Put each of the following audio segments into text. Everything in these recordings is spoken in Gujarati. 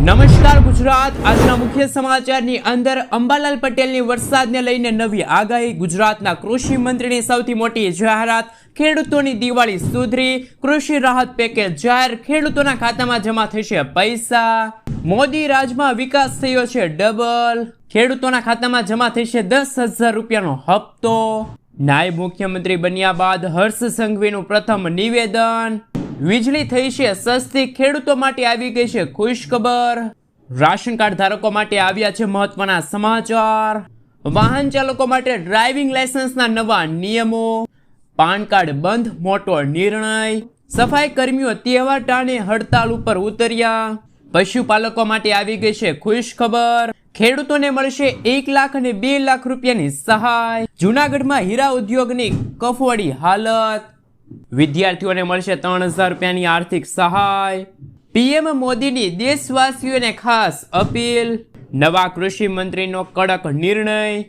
નમસ્કાર ગુજરાત, આજના મુખ્ય સમાચારની અંદર અંબાલાલ પટેલની વરસાદને લઈને નવી આગાહી, ગુજરાતના કૃષિ મંત્રીની સૌથી મોટી જાહેરાત, ખેડૂતોની દિવાળી સુધરી, કૃષિ રાહત પેકેજ જાહેર, ખેડૂતોના ખાતામાં જમા થશે પૈસા, મોદી રાજમાં વિકાસ થયો છે ડબલ, ખેડૂતોના ખાતામાં જમા થશે 10,000 રૂપિયાનો હપ્તો, નાયબ મુખ્યમંત્રી બન્યા બાદ હર્ષ સંઘવીનું પ્રથમ નિવેદન, વીજળી થઈ છે સસ્તી, ખેડૂતો માટે આવી ગઈ છે ખુશખબર, રાશન કાર્ડ ધારકો માટે આવ્યા છે મહત્વના સમાચાર, વાહન ચાલકો માટે ડ્રાઇવિંગ લાયસન્સના નવા નિયમો, પાન કાર્ડ બંધ મોટો નિર્ણય, સફાઈ કર્મીઓ તહેવાર ટાણે હડતાલ ઉપર ઉતર્યા, પશુપાલકો માટે આવી ગઈ છે ખુશખબર, ખેડૂતોને મળશે 1 લાખ અને 2 લાખ રૂપિયાની સહાય, જૂનાગઢમાં હીરા ઉદ્યોગની કફોડી હાલત, વિદ્યાર્થીઓને મળશે 3,000 રૂપિયાની આર્થિક સહાય, પીએમ મોદીની દેશવાસીઓને ખાસ અપીલ, નવા કૃષિ મંત્રીનો કડક નિર્ણય,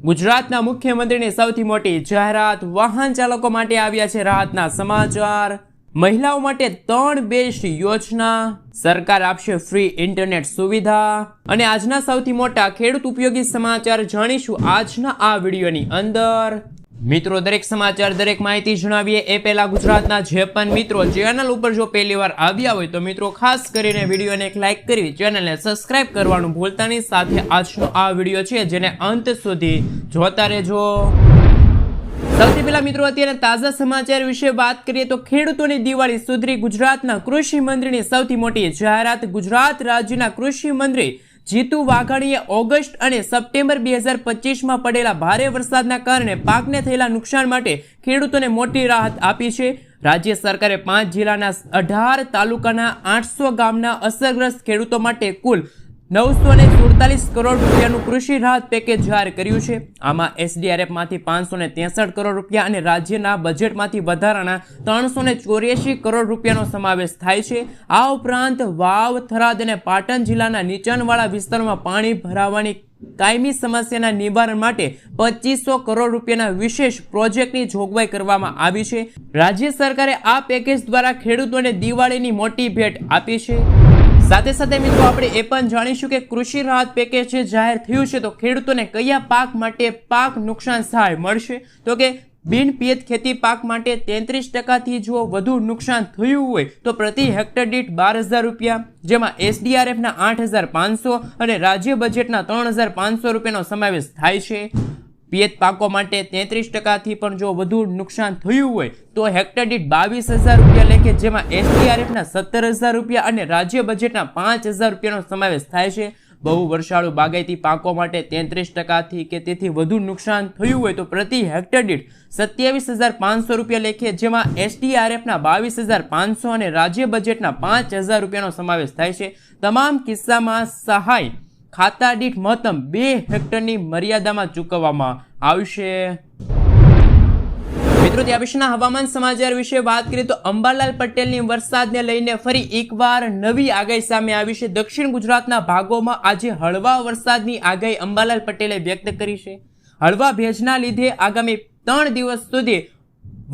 ગુજરાતના મુખ્યમંત્રીની સૌથી મોટી જાહેરાત, વાહન ચાલકો માટે આવ્યા છે રાહતના સમાચાર, મહિલાઓ માટે 3 બેસ્ટ યોજના, સરકાર આપશે ફ્રી ઇન્ટરનેટ સુવિધા, અને આજના સૌથી મોટા ખેડૂત ઉપયોગી સમાચાર જાણીશું આજના આ વિડીયોની અંદર. મિત્રો, દરેક સમાચાર, દરેક માહિતી જણાવીએ એ પહેલા ગુજરાતના જે પણ મિત્રો ચેનલ ઉપર જો પહેલી વાર આવ્યા હોય તો મિત્રો ખાસ કરીને વિડીયોને એક લાઇક કરી ચેનલને સબસ્ક્રાઇબ કરવાનું ભૂલતા નહીં. સાથે આજનો આ વિડીયો છે જેને અંત સુધી જોતા રહેજો. સૌથી પહેલા મિત્રો અત્યારે તાજા સમાચાર વિશે વાત કરીએ તો ખેડૂતોની દિવાળી સુધરી, ગુજરાતના કૃષિ મંત્રીની સૌથી મોટી જાહેરાત, ગુજરાત રાજ્યના કૃષિ મંત્રી જીતુ વાઘાણીએ ઓગસ્ટ અને સપ્ટેમ્બર 2025માં પડેલા ભારે વરસાદના કારણે પાકને થયેલા નુકસાન માટે ખેડૂતોને મોટી રાહત આપી છે. રાજ્ય સરકારે 5 જિલ્લાના 18 તાલુકાના 800 ગામના અસરગ્રસ્ત ખેડૂતો માટે કુલ 947 કરોડ રૂપિયાનું કૃષિ રાહત પેકેજ જાહેર કર્યું છે. આમાં એસડીઆરએફમાંથી 563 કરોડ રૂપિયા અને રાજ્યના બજેટમાંથી વધારાના 384 કરોડ રૂપિયાનો સમાવેશ થાય છે. આ ઉપરાંત વાવ, થરાદ અને પાટણ જિલ્લાના નીચાણવાળા વિસ્તારોમાં પાણી ભરાવાની કાયમી સમસ્યાના નિવારણ માટે 2500 કરોડ રૂપિયાના વિશેષ પ્રોજેક્ટની જોગવાઈ કરવામાં આવી છે. રાજ્ય સરકારે આ પેકેજ દ્વારા ખેડૂતોને દિવાળીની મોટી ભેટ આપી છે. સાથે સાથે મિત્રો આપણે એ પણ જાણીશું કે કૃષિ રાહત પેકેજ જે જાહેર થયું છે તો ખેડૂતોને કયા પાક માટે પાક નુકસાન સહાય મળશે. તો કે બિનપિયત ખેતી પાક માટે 33%થી જો વધુ નુકસાન થયું હોય તો પ્રતિ હેક્ટર દીઠ 12,000 રૂપિયા, જેમાં એસડીઆરએફના 8,500 અને રાજ્ય બજેટના 3,500 રૂપિયાનો સમાવેશ થાય છે. પિયત પાકો માટે 33%થી પણ જો વધુ નુકસાન થયું હોય તો હેક્ટર દીઠ 22,000 રૂપિયા લેખે, જેમાં એસડીઆરએફના 17,000 રૂપિયા અને રાજ્ય બજેટના 5,000 રૂપિયાનો સમાવેશ થાય છે. બહુ વર્ષાળુ બાગાયતી પાકો માટે 33%થી કે તેથી વધુ નુકસાન થયું હોય તો પ્રતિ હેક્ટર દીઠ 27,500 રૂપિયા લેખે, જેમાં એસડીઆરએફના 22,500 અને રાજ્ય બજેટના 5,000 રૂપિયાનો સમાવેશ થાય છે. તમામ કિસ્સામાં સહાય ખાતા દીઠ મહત્તમ 2 હેક્ટરની મર્યાદામાં ચૂકવવામાં આવશે. મિત્રો, ત્યાં પછીના હવામાન સમાચાર વિશે વાત કરીએ તો અંબાલાલ પટેલની વરસાદને લઈને ફરી એકવાર નવી આગાહી સામે આવી છે. દક્ષિણ ગુજરાતના ભાગોમાં આજે હળવા વરસાદની આગાહી અંબાલાલ પટેલે વ્યક્ત કરી છે. હળવા ભેજના લીધે આગામી 3 દિવસ સુધી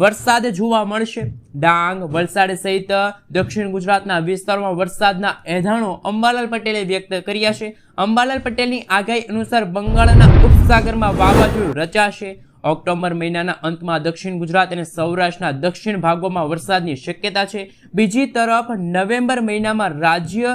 વરસાદ જોવા મળશે. ડાંગ, વલસાડ સહિત દક્ષિણ ગુજરાતના વિસ્તારોમાં વરસાદના એંધાણો અંબાલાલ પટેલે વ્યક્ત કર્યા છે. અંબાલાલ પટેલની આગાહી અનુસાર બંગાળના ઉપસાગરમાં વાવાઝોડું રચાશે. ઓક્ટોબર મહિનાના અંતમાં દક્ષિણ ગુજરાત અને સૌરાષ્ટ્રના દક્ષિણ ભાગોમાં વરસાદની શક્યતા છે. બીજી તરફ નવેમ્બર મહિનામાં રાજ્ય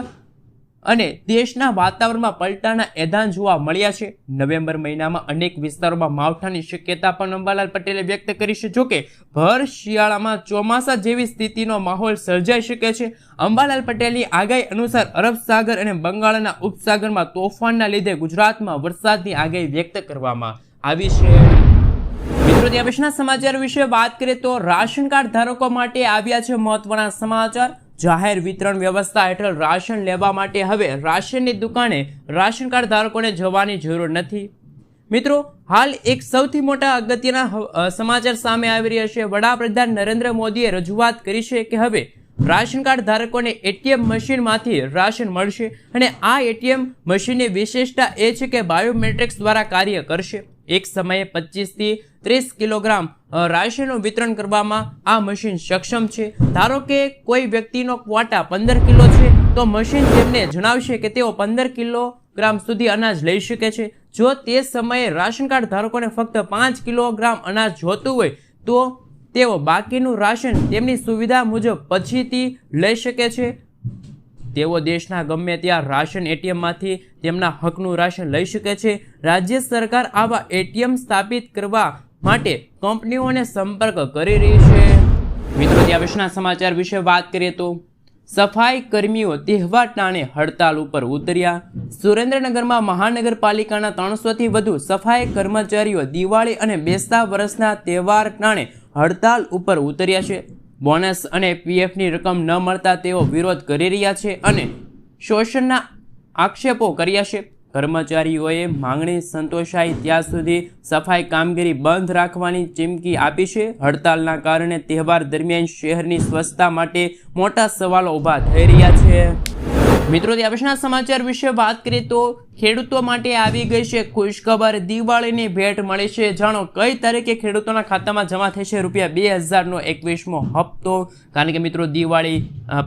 અને દેશના વાતાવરણમાં પલટાના એંધાણ જોવા મળ્યા છે. નવેમ્બર મહિનામાં અનેક વિસ્તારોમાં માવઠાની શક્યતા પણ અંબાલાલ પટેલે વ્યક્ત કરી છે. જોકે ભર શિયાળામાં ચોમાસા જેવી સ્થિતિનો માહોલ સર્જાઈ શકે છે. અંબાલાલ પટેલની આગાહી અનુસાર અરબ સાગર અને બંગાળના ઉપસાગરમાં તોફાનના લીધે ગુજરાતમાં વરસાદની આગાહી વ્યક્ત કરવામાં આવી છે. મિત્રો, ત્યાં પછીના સમાચાર વિશે વાત કરીએ તો રાશન કાર્ડ ધારકો માટે આવ્યા છે મહત્વના સમાચાર. જાહેર વિતરણ વ્યવસ્થા હેઠળ રાશન લેવા માટે હવે રાશનની દુકાને રાશન કાર્ડ ધારકોને જવાની જરૂર નથી. મિત્રો, હાલ એક સૌથી મોટા અગત્યના સમાચાર સામે આવી રહ્યા છે. વડાપ્રધાન નરેન્દ્ર મોદીએ રજૂઆત કરી છે કે હવે રાશન કાર્ડ ધારકોને એટીએમ મશીનમાંથી રાશન મળશે અને આ એટીએમ મશીનની વિશેષતા એ છે કે બાયોમેટ્રિક્સ દ્વારા કાર્ય કરશે. એક સમયે 25 થી 30 કિલોગ્રામ રાશનનું વિતરણ કરવામાં આ મશીન સક્ષમ છે. ધારો કે કોઈ વ્યક્તિનો ક્વોટા 15 કિલો છે તો મશીન તેમને જણાવશે કે તેઓ 15 કિલોગ્રામ સુધી અનાજ લઈ શકે છે. જો તે સમયે રાશન કાર્ડ ધારકોને ફક્ત 5 કિલોગ્રામ અનાજ જોતું હોય તો તેઓ બાકીનું રાશન તેમની સુવિધા મુજબ પછીથી લઈ શકે છે. તેઓ દેશના ગમે ત્યાં રાશન એટીએમમાંથી તેમના હકનું રાશન લઈ શકે છે. રાજ્ય સરકાર આવા એટીએમ સ્થાપિત કરવા માટે કંપનીઓને સંપર્ક કરી રહી છે. મિત્રો, ત્યાં વિશેષના સમાચાર વિશે વાત કરીએ તો સફાઈ કર્મીઓ તહેવાર ટાણે હડતાલ ઉપર ઉતર્યા. સુરેન્દ્રનગરમાં મહાનગરપાલિકાના 300થી વધુ સફાઈ કર્મચારીઓ દિવાળી અને બેસતા વર્ષના તહેવાર ટાણે હડતાલ ઉપર ઉતર્યા છે. બોનસ અને પીએફની રકમ ન મળતા તેઓ વિરોધ કરી રહ્યા છે અને શોષણના આક્ષેપો કર્યા છે. કર્મચારીઓએ માંગણી સંતોષાય ત્યાં સુધી સફાઈ કામગીરી બંધ રાખવાની ચીમકી આપી છે. હડતાલના કારણે તહેવાર દરમિયાન શહેરની સ્વચ્છતા માટે મોટા સવાલો ઊભા થઈ રહ્યા છે. મિત્રો, ત્યાં પછીના સમાચાર વિશે વાત કરીએ તો ખેડૂતો માટે આવી ગઈ છે ખુશખબર. દિવાળીની ભેટ મળી છે. જાણો કઈ તારીખે ખેડૂતોના ખાતામાં જમા થશે ₹2000નો 21મો હપ્તો. કારણ કે મિત્રો, દિવાળી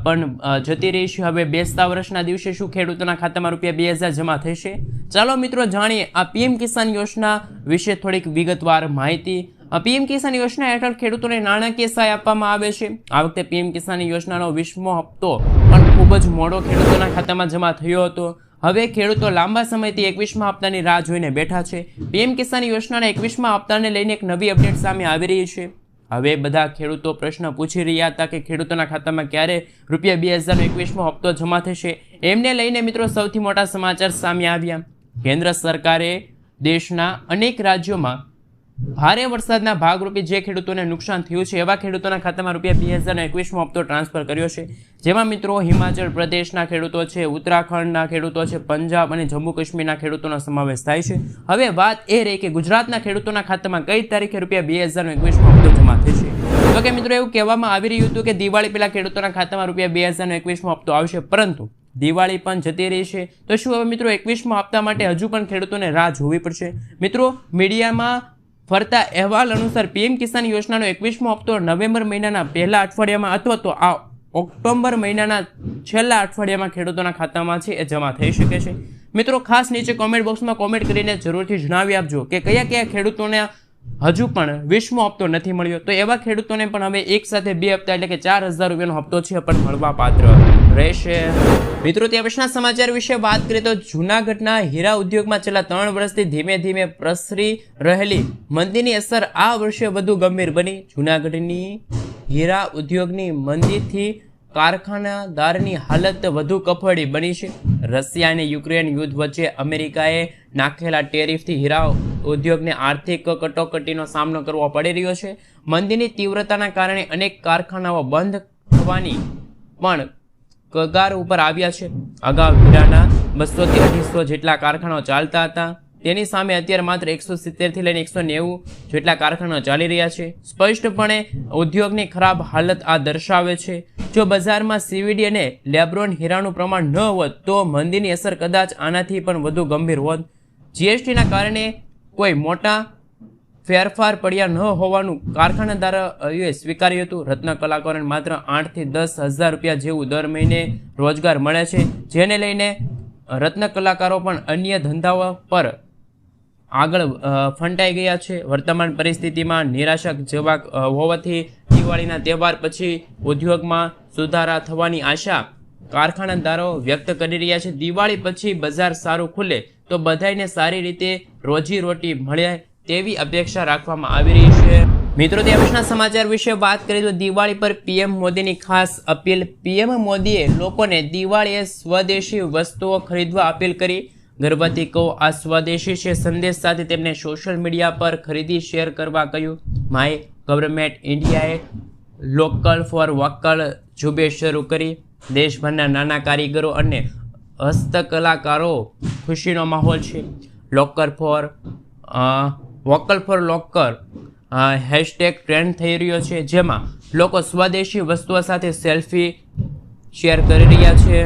પણ જતી રહી છે. હવે બેસતા વર્ષના દિવસે શું ખેડૂતોના ખાતામાં ₹2000 જમા થશે? ચાલો મિત્રો જાણીએ આ પીએમ કિસાન યોજના વિશે થોડીક વિગતવાર માહિતી. પીએમ કિસાન યોજના હેઠળ ખેડૂતોને નાણાકીય સહાય આપવામાં આવે છે. આ વખતે પીએમ કિસાન યોજનાનો 20મો હપ્તો પણ ખૂબ જ મોડો ખેડૂતોના ખાતામાં જમા થયો હતો. હવે ખેડૂતો લાંબા સમયથી 21મા હપ્તાની રાહ જોઈને બેઠા છે. પીએમ કિસાન યોજનાના 21મા હપ્તાને લઈને એક નવી અપડેટ સામે આવી રહી છે. હવે બધા ખેડૂતો પ્રશ્ન પૂછી રહ્યા હતા કે ખેડૂતોના ખાતામાં ક્યારે ₹2000નો 21મો હપ્તો જમા થશે. એમને લઈને મિત્રો સૌથી મોટા સમાચાર સામે આવ્યા. કેન્દ્ર સરકારે દેશના અનેક રાજ્યોમાં ભારે વરસાદના ભાગરૂપે જે ખેડૂતોને નુકસાન થયું છે એવા ખેડૂતોના ખાતામાં ₹2000નો 21મો હપ્તો ટ્રાન્સફર કર્યો છે. જેમાં મિત્રો હિમાચલ પ્રદેશના ખેડૂતો છે, ઉત્તરાખંડના ખેડૂતો છે, પંજાબ અને જમ્મુ કાશ્મીરના ખેડૂતોનો સમાવેશ થાય છે. હવે વાત એ રહી કે ગુજરાતના ખેડૂતોના ખાતામાં કઈ તારીખે ₹2000નો 21મો હપ્તો જમા થશે. તો કે મિત્રો, એવું કહેવામાં આવી રહ્યું હતું કે દિવાળી પહેલા ખેડૂતોના ખાતામાં ₹2000નો 21મો હપ્તો આવશે, પરંતુ દિવાળી પણ જતી રહી છે. તો શું હવે મિત્રો 21મા હપ્તા માટે હજુ પણ ખેડૂતોને રાહ જોવી પડશે? મિત્રો, મીડિયામાં ફરતા અહેવાલ અનુસાર પીએમ કિસાન યોજનાનો 21મો હપ્તો નવેમ્બર મહિનાના પહેલા અઠવાડિયામાં અથવા તો આ ઓક્ટોબર મહિનાના છેલ્લા અઠવાડિયામાં ખેડૂતોના ખાતામાં છે એ જમા થઈ શકે છે. મિત્રો, ખાસ નીચે કોમેન્ટ બોક્સમાં કોમેન્ટ કરીને જરૂરથી જણાવી આપજો કે કયા કયા ખેડૂતોને હજુ પણ 20મો હપ્તો નથી મળ્યો. તો એવા ખેડૂતોને પણ હવે એક સાથે 2 હપ્તા એટલે કે ₹4000નો હપ્તો છે પણ મળવા પાત્ર રહેશે. મિત્રો, ત્યાં પછીના સમાચાર વિશે વાત કરીએ તો જૂનાગઢના હીરા ઉદ્યોગમાં છેલ્લા 3 વર્ષથી ધીમે ધીમે પ્રસરી રહેલી મંદીની અસર આ વર્ષે વધુ ગંભીર બની. જૂનાગઢની હીરા ઉદ્યોગની મંદીથી કારખાનાદારની હાલત વધુ કફોડી બની છે. રશિયા અને યુક્રેન યુદ્ધ વચ્ચે અમેરિકાએ નાખેલા ટેરિફથી હીરા ઉદ્યોગને આર્થિક કટોકટીનો સામનો કરવો પડી રહ્યો છે. મંદીની તીવ્રતાના કારણે અનેક કારખાનાઓ બંધ થવાની પણ કગાર ઉપર આવ્યા છે. અગાઉ હીરાના 200 થી 250 જેટલા કારખાનાઓ ચાલતા હતા. તેની સામે અત્યારે માત્ર 170 થી લઈને 190 જેટલા કારખાનાઓ ચાલી રહ્યા છે. સ્પષ્ટપણે ઉદ્યોગની ખરાબ હાલત આ દર્શાવે છે. જો બજારમાં સીવીડી અને લેબ્રોન હીરાનું પ્રમાણ ન હોત તો મંદીની અસર કદાચ આનાથી પણ વધુ ગંભીર હોત. જીએસટીના કારણે કોઈ મોટા ફેરફાર પડ્યા ન હોવાનું કારખાનાદારોએ સ્વીકાર્યું હતું. રત્ન કલાકારોને માત્ર 8 થી 10 હજાર રૂપિયા જેવું દર મહિને રોજગાર મળે છે, જેને લઈને રત્ન કલાકારો પણ અન્ય ધંધાઓ પર આગળ ફંટાઈ ગયા છે. વર્તમાન પરિસ્થિતિમાં નિરાશાજનક હોવાથી દિવાળીના તહેવાર પછી ઉદ્યોગમાં સુધારા થવાની આશા કારખાનાદારો વ્યક્ત કરી રહ્યા છે. દિવાળી પછી બજાર સારું ખુલે તો બધાને સારી રીતે રોજીરોટી મળે તેવી અપેક્ષા રાખવામાં આવી રહી છે. મિત્રો, ત્યાં પછીના સમાચાર વિશે વાત કરીએ તો દિવાળી પર પીએમ મોદીની ખાસ અપીલ. પીએમ મોદીએ લોકોને દિવાળીએ સ્વદેશી વસ્તુઓ ખરીદવા અપીલ કરી. ગર્ભવતી કહો આ સ્વદેશી છે સંદેશ સાથે તેમને સોશિયલ મીડિયા પર ખરીદી શેર કરવા કહ્યું. માય ગવર્મેન્ટ ઇન્ડિયાએ લોકલ ફોર વોકલ ઝુંબેશ શરૂ કરી. દેશભરના નાના કારીગરો અને હસ્તકલાકારો ખુશીનો માહોલ છે. Vocal for local hashtag trend થઈ રહ્યો છે, જેમાં લોકો સ્વદેશી વસ્તુઓ સાથે સેલ્ફી શેર કરી રહ્યા છે.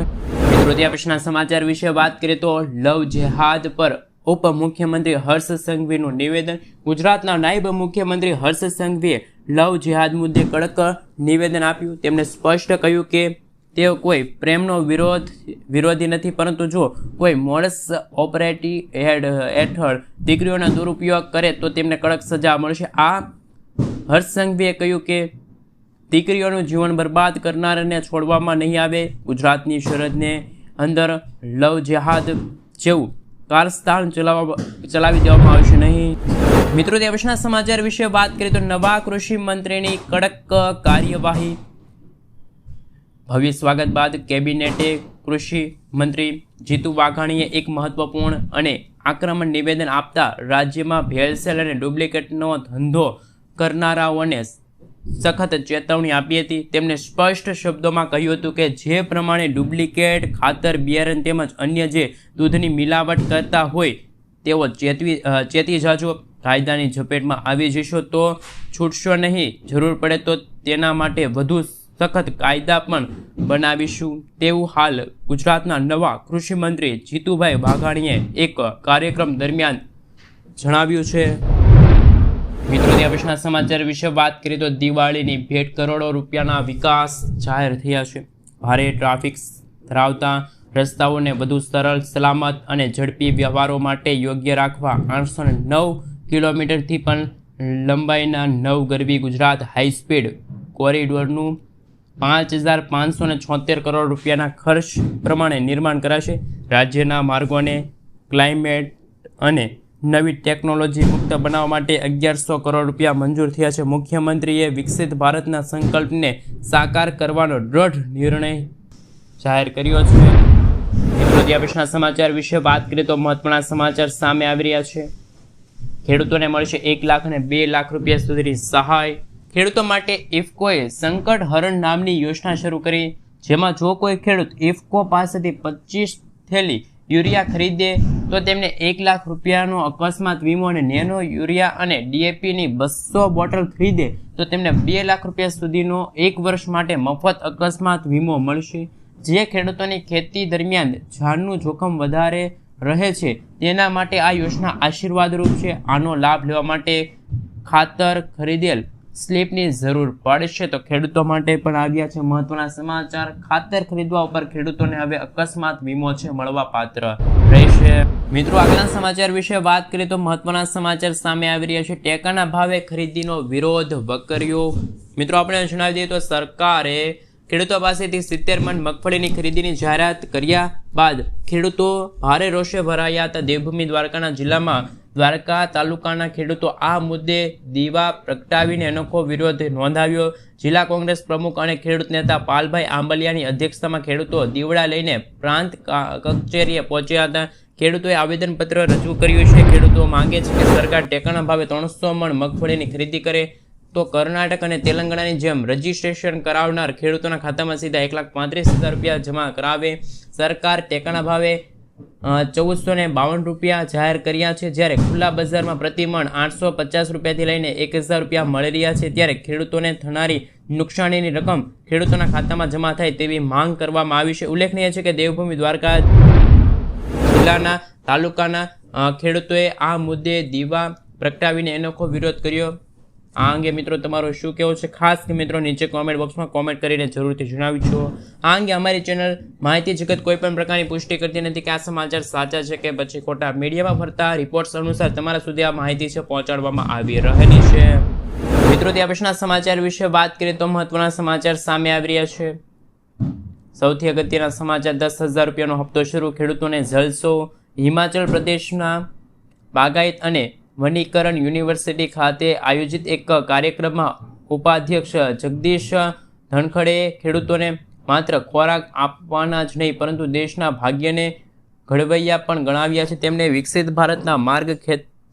મિત્રો, ત્યાં પછીના સમાચાર વિશે વાત કરીએ તો લવ જેહાદ પર ઉપમુખ્યમંત્રી હર્ષ સંઘવીનું નિવેદન. ગુજરાતના નાયબ મુખ્યમંત્રી હર્ષ સંઘવીએ લવ જેહાદ મુદ્દે કડક નિવેદન આપ્યું. તેમણે સ્પષ્ટ કહ્યું કે તેઓ કોઈ પ્રેમનો વિરોધી નથી, પરંતુ જો કોઈ મોડસ ઓપરેટી હેઠળ દીકરીઓનો દુરુપયોગ કરે તો તેમને કડક સજા મળશે. આ હર્ષ સંઘવીએ કહ્યું કે દીકરીઓનું જીવન બરબાદ કરનારને છોડવામાં નહીં આવે. ગુજરાતની સરહદને અંદર લવ જેહાદ જેવું કારસ્તાન ચલાવી દેવામાં આવશે નહીં. મિત્રો, તે પછીના સમાચાર વિશે વાત કરીએ તો નવા કૃષિ મંત્રીની કડક કાર્યવાહી. ભવ્ય સ્વાગત બાદ કેબિનેટે કૃષિ મંત્રી જીતુ વાઘાણીએ એક મહત્વપૂર્ણ અને આક્રમક નિવેદન આપતા રાજ્યમાં ભેળસેળ અને ડુપ્લિકેટનો ધંધો કરનારાઓને સખત ચેતવણી આપી હતી. તેમણે સ્પષ્ટ શબ્દોમાં કહ્યું હતું કે જે પ્રમાણે ડુપ્લિકેટ ખાતર, બિયારણ તેમજ અન્ય જે દૂધની મિલાવટ કરતા હોય તેઓ ચેતી જાજો. કાયદાની ઝપેટમાં આવી જશો તો છૂટશો નહીં. જરૂર પડે તો તેના માટે વધુ સખત કાયદા પણ બનાવીશું તેવું હાલ ગુજરાતના નવા કૃષિ મંત્રી જીતુભાઈ વાઘાણીએ એક કાર્યક્રમ દરમિયાન જણાવ્યું છે. મિત્રો, ત્યાં પછીના સમાચાર વિશે વાત કરીએ તો દિવાળીની ભેટ કરોડો રૂપિયાના વિકાસ જાહેર થયા છે. ભારે ટ્રાફિક ધરાવતા રસ્તાઓને વધુ સરળ, સલામત અને ઝડપી વ્યવહારો માટે યોગ્ય રાખવા 809 કિલોમીટરથી પણ લંબાઈના નવગરવી ગુજરાત હાઈસ્પીડ કોરિડોરનું 5,576 કરોડ રૂપિયાના ખર્ચ પ્રમાણે નિર્માણ કરાશે. રાજ્યના માર્ગોને ક્લાઇમેટ અને નવી ટેકનોલોજી મુક્ત બનાવવા માટે 1100 કરોડ રૂપિયા મંજૂર થયા છે. મુખ્યમંત્રીએ વિકસિત ભારતના સંકલ્પને સાકાર કરવાનો દ્રઢ નિર્ણય જાહેર કર્યો છે. મિત્રો, ત્યાં પછીના સમાચાર વિશે વાત કરીએ તો મહત્વના સમાચાર સામે આવી રહ્યા છે. ખેડૂતોને મળશે 1 લાખ અને 2 લાખ રૂપિયા સુધીની સહાય. ખેડૂતો માટે ઇફકોએ સંકટ હરણ નામની યોજના શરૂ કરી, જેમાં જો કોઈ ખેડૂત ઇફકો પાસેથી 25 થેલી યુરિયા ખરીદે તો તેમને 1 લાખ રૂપિયાનો અકસ્માત વીમો અને નેનો યુરિયા અને ડીએપીની 200 બોટલ ખરીદે તો તેમને 2 લાખ રૂપિયા સુધીનો 1 વર્ષ માટે મફત અકસ્માત વીમો મળશે. જે ખેડૂતોની ખેતી દરમિયાન જાનનું જોખમ વધારે રહે છે તેના માટે આ યોજના આશીર્વાદરૂપ છે. આનો લાભ લેવા માટે ખાતર ખરીદેલ સ્લીપની જરૂર પડશે. તો ખેડૂતો માટે પણ આવ્યા છે મહત્વના સમાચાર. ખાતર ખરીદવા ઉપર ખેડૂતોને હવે અકસ્માત વીમો છે મળવા પાત્ર રહેશે. મિત્રો, આગળના સમાચાર વિશે વાત કરીએ તો મહત્વના સમાચાર સામે આવી રહ્યા છે. ટેકાના ભાવે ખરીદીનો વિરોધ વકર્યો. મિત્રો, આપણે જણાવી દઈએ તો સરકારે ખેડૂતો પાસેથી 70 મણ મગફળીની ખરીદીની જાહેરાત કર્યા બાદ ખેડૂતો ભારે રોષે ભરાયા હતા. દેવભૂમિ દ્વારકાના જિલ્લામાં દ્વારકા તાલુકાના ખેડૂતો આ મુદ્દે દીવા પ્રગટાવીને અનોખો વિરોધ નોંધાવ્યો. જિલ્લા કોંગ્રેસ પ્રમુખ અને ખેડૂત નેતા પાલભાઈ આંબલિયાની અધ્યક્ષતામાં ખેડૂતો દીવડા લઈને પ્રાંત કચેરીએ પહોંચ્યા હતા. ખેડૂતોએ આવેદનપત્ર રજૂ કર્યું છે. ખેડૂતો માંગે છે કે સરકાર ટેકાના ભાવે 300 મણ મગફળીની ખરીદી કરે તો કર્ણાટક અને તેલંગાણાની જેમ રજીસ્ટ્રેશન કરાવનાર ખેડૂતોના ખાતામાં સીધા 1,35,000 રૂપિયા જમા કરાવે. સરકાર ટેકાના ભાવે 1,452 રૂપિયા જાહેર કર્યા છે, જ્યારે ખુલ્લા બજારમાં પ્રતિ મણ 850 રૂપિયાથી લઈને 1,000 રૂપિયા મળી રહ્યા છે. ત્યારે ખેડૂતોને થનારી નુકસાનીની રકમ ખેડૂતોના ખાતામાં જમા થાય તેવી માંગ કરવામાં આવી છે. ઉલ્લેખનીય છે કે દેવભૂમિ દ્વારકા જિલ્લાના તાલુકાના ખેડૂતોએ આ મુદ્દે દીવા પ્રગટાવીને અનોખો વિરોધ કર્યો. આ અંગે મિત્રો તમારો શું કહેવું છે? ખાસ કે મિત્રો નીચે કોમેન્ટ બોક્સમાં કોમેન્ટ કરીને જરૂરથી જણાવજો. આ અંગે અમારી ચેનલ માહિતી જગત કોઈ પણ પ્રકારની પુષ્ટિ કરતી નથી કે આ સમાચાર સાચા છે કે પછી ખોટા. મીડિયામાં ફરતા રિપોર્ટ્સ અનુસાર તમારા સુધી આ માહિતી છે પહોંચાડવામાં આવી રહેલી છે. મિત્રો, ત્યાં પછીના સમાચાર વિશે વાત કરીએ તો મહત્વના સમાચાર સામે આવી રહ્યા છે. સૌથી અગત્યના સમાચાર, 10,000 રૂપિયાનો હપ્તો શરૂ, ખેડૂતોને જલસો. હિમાચલ પ્રદેશના બાગાયત અને વનીકરણ યુનિવર્સિટી ખાતે આયોજિત એક કાર્યક્રમમાં ઉપાધ્યક્ષ જગદીશ ધનખડે ખેડૂતોને માત્ર ખોરાક આપવાના જ નહીં પરંતુ દેશના ભાગ્યને ઘડવૈયા પણ ગણાવ્યા છે. તેમણે વિકસિત ભારતના માર્ગ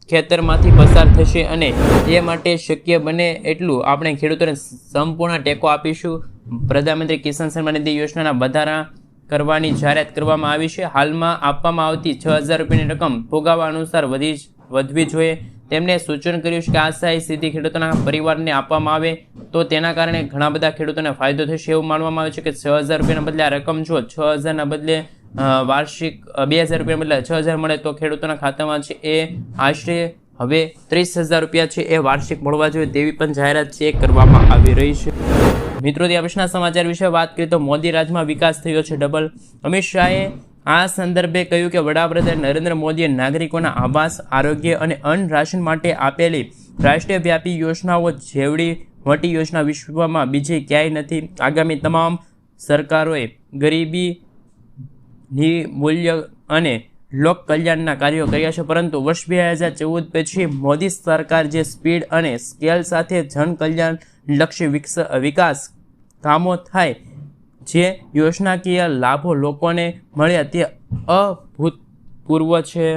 ખેતરમાંથી પસાર થશે અને એ માટે શક્ય બને એટલું આપણે ખેડૂતોને સંપૂર્ણ ટેકો આપીશું. પ્રધાનમંત્રી કિસાન સન્માન નિધિ યોજનાના વધારા કરવાની જાહેરાત કરવામાં આવી છે. હાલમાં આપવામાં આવતી 6,000 રૂપિયાની રકમ ફુગાવા અનુસાર વધવી જોઈએ. તેમણે સૂચન કર્યું છે કે આ સહાય સીધી ખેડૂતોના પરિવારને આપવામાં આવે તો તેના કારણે ઘણા બધા ખેડૂતોને ફાયદો થશે એવું માનવામાં આવે છે કે 6,000 રૂપિયાના બદલે આ રકમ જો 6,000ના બદલે વાર્ષિક 2,000 રૂપિયા બદલે 6,000 મળે તો ખેડૂતોના ખાતામાં છે એ આશરે હવે 30,000 રૂપિયા છે એ વાર્ષિક મળવા જોઈએ તેવી પણ જાહેરાત છે કરવામાં આવી રહી છે. મિત્રો, ત્યાં પછીના સમાચાર વિશે વાત કરીએ તો મોદી રાજમાં વિકાસ થયો છે ડબલ. અમિત શાહે આ સંદર્ભે કહ્યું કે વડાપ્રધાન નરેન્દ્ર મોદીએ નાગરિકોના આવાસ, આરોગ્ય અને અન્ન રાશન માટે આપેલી રાષ્ટ્રીય વ્યાપી યોજનાઓ જેવડી મોટી યોજના વિશ્વમાં બીજી ક્યાંય નથી. આગામી તમામ સરકારોએ ગરીબી નિર્મૂલ્ય અને લોક કલ્યાણના કાર્યો કર્યા છે, પરંતુ વર્ષ 2014 પછી મોદી સરકાર જે સ્પીડ અને સ્કેલ સાથે જન કલ્યાણ લક્ષી વિકાસ કામો થાય, જે યોજનાકીય લાભો લોકોને મળ્યા તે અભૂતપૂર્વ છે.